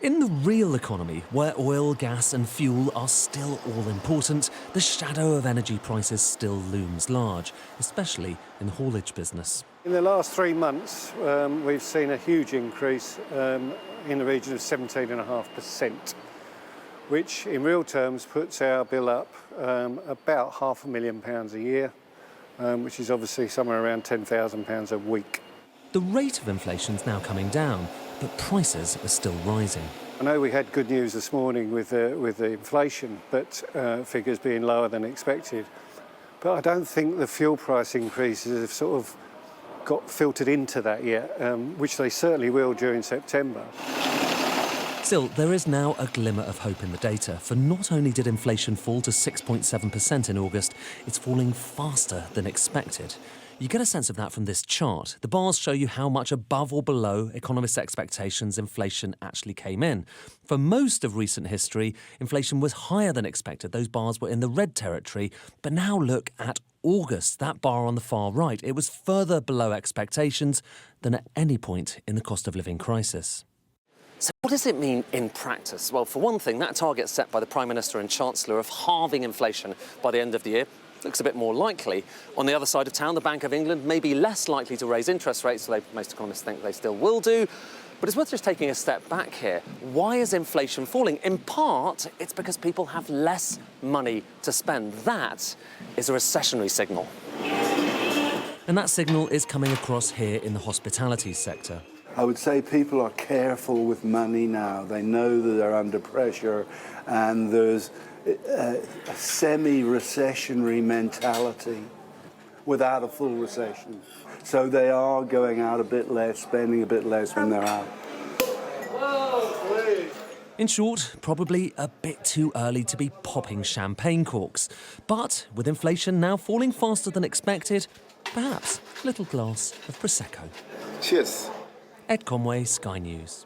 In the real economy, where oil, gas and fuel are still all important, the shadow of energy prices still looms large, especially in the haulage business. In the last 3 months, we've seen a huge increase in the region of 17.5%, which in real terms puts our bill up about £500,000 a year, which is obviously somewhere around £10,000 a week. The rate of inflation's now coming down, but prices are still rising. I know we had good news this morning with the inflation, but figures being lower than expected. But I don't think the fuel price increases have sort of got filtered into that yet, which they certainly will during September. Still, there is now a glimmer of hope in the data, for not only did inflation fall to 6.7% in August, it's falling faster than expected. You get a sense of that from this chart. The bars show you how much above or below economists' expectations inflation actually came in. For most of recent history, inflation was higher than expected. Those bars were in the red territory. But now look at August, that bar on the far right. It was further below expectations than at any point in the cost of living crisis. So what does it mean in practice? Well, for one thing, that target set by the Prime Minister and Chancellor of halving inflation by the end of the year looks a bit more likely. On the other side of town, the Bank of England may be less likely to raise interest rates, so most economists think they still will do. But it's worth just taking a step back here. Why is inflation falling? In part, it's because people have less money to spend. That is a recessionary signal. And that signal is coming across here in the hospitality sector. I would say people are careful with money now. They know that they're under pressure, and there's a semi-recessionary mentality without a full recession. So they are going out a bit less, spending a bit less when they're out. In short, probably a bit too early to be popping champagne corks. But with inflation now falling faster than expected, perhaps a little glass of Prosecco. Cheers. Ed Conway, Sky News.